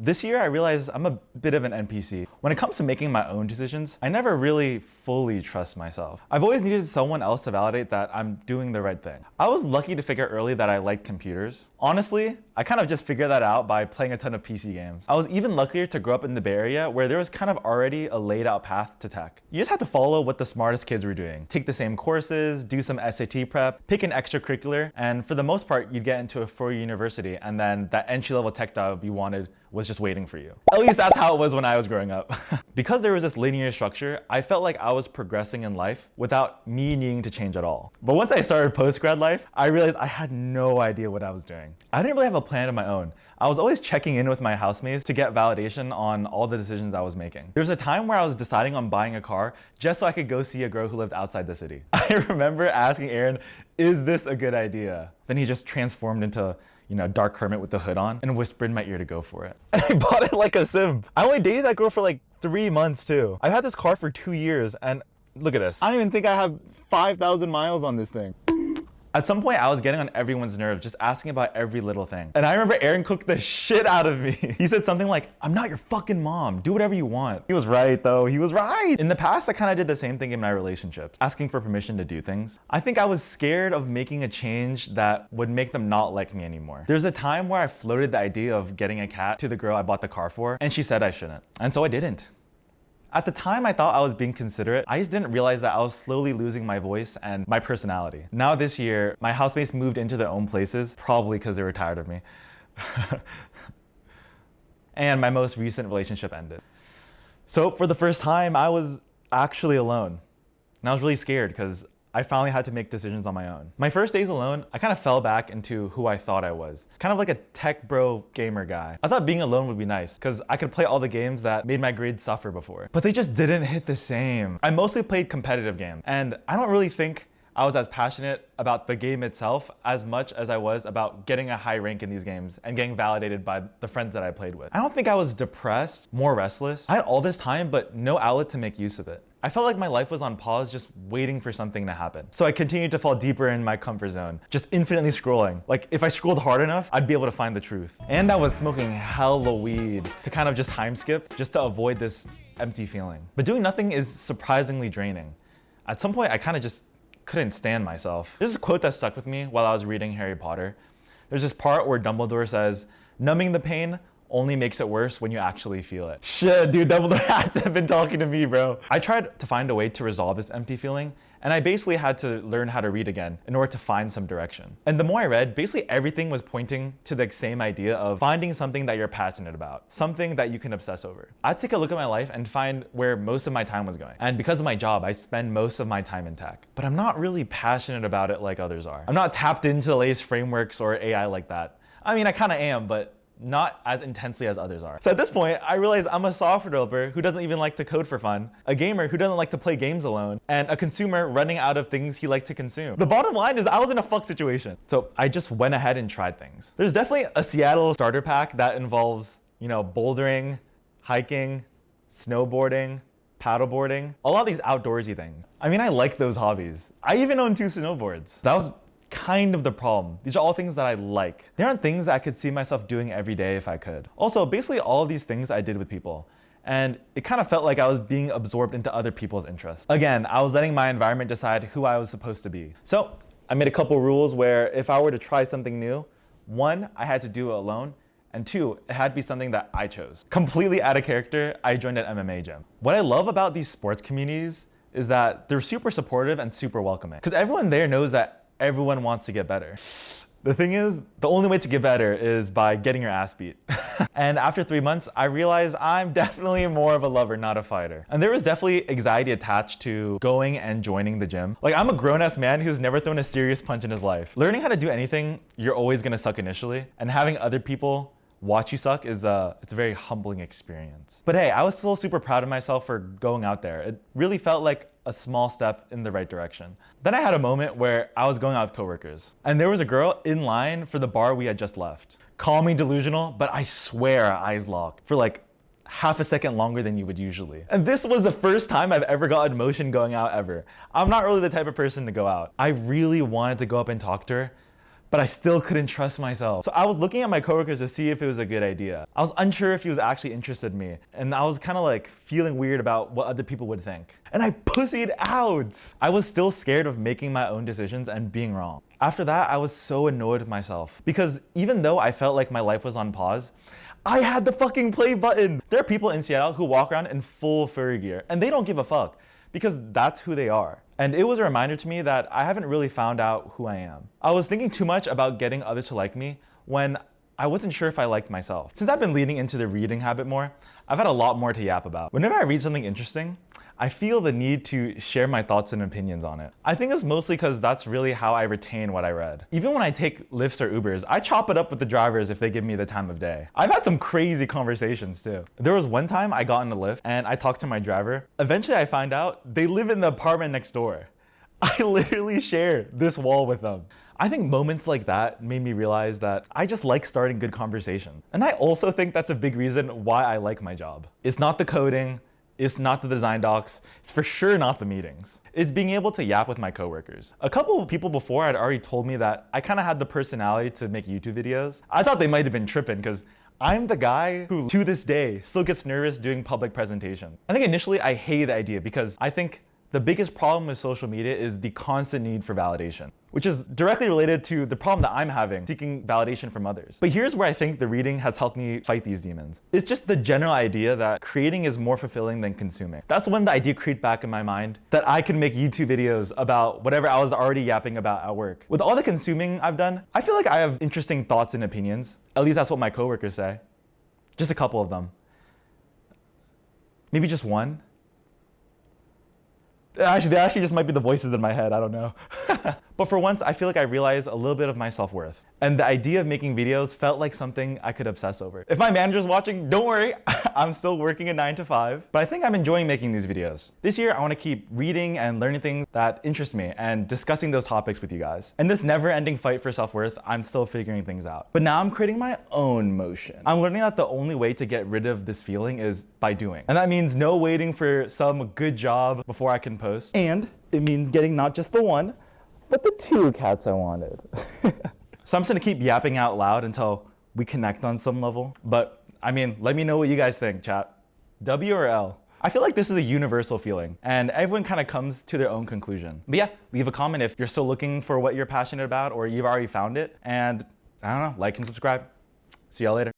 This year, I realized I'm a bit of an NPC. When it comes to making my own decisions, I never really fully trust myself. I've always needed someone else to validate that I'm doing the right thing. I was lucky to figure early that I liked computers. Honestly, I kind of just figured that out by playing a ton of PC games. I was even luckier to grow up in the Bay Area where there was kind of already a laid out path to tech. You just had to follow what the smartest kids were doing. Take the same courses, do some SAT prep, pick an extracurricular, and for the most part, you'd get into a 4-year university, and then that entry-level tech job you wanted was just waiting for you. At least that's how it was when I was growing up. Because there was this linear structure, I felt like I was progressing in life without me needing to change at all. But once I started post-grad life, I realized I had no idea what I was doing. I didn't really have a plan of my own. I was always checking in with my housemates to get validation on all the decisions I was making. There was a time where I was deciding on buying a car just so I could go see a girl who lived outside the city. I remember asking Aaron, is this a good idea? Then he just transformed into Dark Hermit with the hood on and whispered in my ear to go for it. And I bought it like a simp. I only dated that girl for like 3 months too. I've had this car for 2 years and look at this. I don't even think I have 5,000 miles on this thing. At some point, I was getting on everyone's nerves, just asking about every little thing. And I remember Aaron cooked the shit out of me. He said something like, I'm not your fucking mom. Do whatever you want. He was right, though. He was right. In the past, I kind of did the same thing in my relationships, asking for permission to do things. I think I was scared of making a change that would make them not like me anymore. There's a time where I floated the idea of getting a cat to the girl I bought the car for, and she said I shouldn't. And so I didn't. At the time, I thought I was being considerate. I just didn't realize that I was slowly losing my voice and my personality. Now this year, my housemates moved into their own places, probably because they were tired of me. And my most recent relationship ended. So for the first time, I was actually alone. And I was really scared because I finally had to make decisions on my own. My first days alone, I kind of fell back into who I thought I was. Kind of like a tech bro gamer guy. I thought being alone would be nice because I could play all the games that made my grades suffer before. But they just didn't hit the same. I mostly played competitive games, and I don't really think I was as passionate about the game itself as much as I was about getting a high rank in these games and getting validated by the friends that I played with. I don't think I was depressed, more restless. I had all this time, but no outlet to make use of it. I felt like my life was on pause, just waiting for something to happen. So I continued to fall deeper in my comfort zone, just infinitely scrolling. Like if I scrolled hard enough, I'd be able to find the truth. And I was smoking hella weed to kind of just time skip, just to avoid this empty feeling. But doing nothing is surprisingly draining. At some point, I kind of just couldn't stand myself. There's a quote that stuck with me while I was reading Harry Potter. There's this part where Dumbledore says, numbing the pain only makes it worse when you actually feel it. Shit, dude, Dumbledore had to have been talking to me, bro. I tried to find a way to resolve this empty feeling, and I basically had to learn how to read again in order to find some direction. And the more I read, basically everything was pointing to the same idea of finding something that you're passionate about, something that you can obsess over. I'd take a look at my life and find where most of my time was going. And because of my job, I spend most of my time in tech. But I'm not really passionate about it like others are. I'm not tapped into the latest frameworks or AI like that. I mean, I kind of am, but not as intensely as others are. So at this point, I realized I'm a software developer who doesn't even like to code for fun, a gamer who doesn't like to play games alone, and a consumer running out of things he liked to consume. The bottom line is I was in a fuck situation. So I just went ahead and tried things. There's definitely a Seattle starter pack that involves, bouldering, hiking, snowboarding, paddleboarding, a lot of these outdoorsy things. I mean, I like those hobbies. I even own 2 snowboards. That was kind of the problem. These are all things that I like. They aren't things that I could see myself doing every day if I could. Also, basically all of these things I did with people, and it kind of felt like I was being absorbed into other people's interests. Again, I was letting my environment decide who I was supposed to be. So I made a couple rules where if I were to try something new, 1, I had to do it alone, and 2, it had to be something that I chose. Completely out of character, I joined an MMA gym. What I love about these sports communities is that they're super supportive and super welcoming, because everyone there knows that everyone wants to get better. The thing is, the only way to get better is by getting your ass beat. And after 3 months, I realized I'm definitely more of a lover, not a fighter. And there was definitely anxiety attached to going and joining the gym. Like, I'm a grown-ass man who's never thrown a serious punch in his life. Learning how to do anything, you're always gonna suck initially. And having other people watch you suck is it's a very humbling experience. But hey, I was still super proud of myself for going out there. It really felt like a small step in the right direction. Then I had a moment where I was going out with coworkers, and there was a girl in line for the bar we had just left. Call me delusional, but I swear our eyes locked for like half a second longer than you would usually. And this was the first time I've ever gotten emotion going out ever. I'm not really the type of person to go out. I really wanted to go up and talk to her, but I still couldn't trust myself. So I was looking at my coworkers to see if it was a good idea. I was unsure if he was actually interested in me, and I was kind of like feeling weird about what other people would think. And I pussied out. I was still scared of making my own decisions and being wrong. After that, I was so annoyed with myself because even though I felt like my life was on pause, I had the fucking play button. There are people in Seattle who walk around in full furry gear and they don't give a fuck because that's who they are. And it was a reminder to me that I haven't really found out who I am. I was thinking too much about getting others to like me when I wasn't sure if I liked myself. Since I've been leaning into the reading habit more, I've had a lot more to yap about. Whenever I read something interesting, I feel the need to share my thoughts and opinions on it. I think it's mostly because that's really how I retain what I read. Even when I take Lyfts or Ubers, I chop it up with the drivers if they give me the time of day. I've had some crazy conversations too. There was one time I got in a Lyft and I talked to my driver. Eventually I find out they live in the apartment next door. I literally share this wall with them. I think moments like that made me realize that I just like starting good conversation. And I also think that's a big reason why I like my job. It's not the coding, it's not the design docs, it's for sure not the meetings. It's being able to yap with my coworkers. A couple of people before had already told me that I kind of had the personality to make YouTube videos. I thought they might have been tripping because I'm the guy who, to this day, still gets nervous doing public presentation. I think initially I hated the idea because I think the biggest problem with social media is the constant need for validation, which is directly related to the problem that I'm having, seeking validation from others. But here's where I think the reading has helped me fight these demons. It's just the general idea that creating is more fulfilling than consuming. That's when the idea creeped back in my mind that I can make YouTube videos about whatever I was already yapping about at work. With all the consuming I've done, I feel like I have interesting thoughts and opinions. At least that's what my coworkers say. Just a couple of them. Maybe just one. Actually, they actually just might be the voices in my head, I don't know. But for once, I feel like I realized a little bit of my self-worth. And the idea of making videos felt like something I could obsess over. If my manager's watching, don't worry, I'm still working a 9 to 5. But I think I'm enjoying making these videos. This year, I want to keep reading and learning things that interest me and discussing those topics with you guys. In this never-ending fight for self-worth, I'm still figuring things out. But now I'm creating my own motion. I'm learning that the only way to get rid of this feeling is by doing. And that means no waiting for some good job before I can post. And it means getting not just the one, but the 2 cats I wanted. So I'm just gonna keep yapping out loud until we connect on some level. But I mean, let me know what you guys think, chat. W or L? I feel like this is a universal feeling and everyone kind of comes to their own conclusion. But yeah, leave a comment if you're still looking for what you're passionate about or you've already found it. And I don't know, like and subscribe. See y'all later.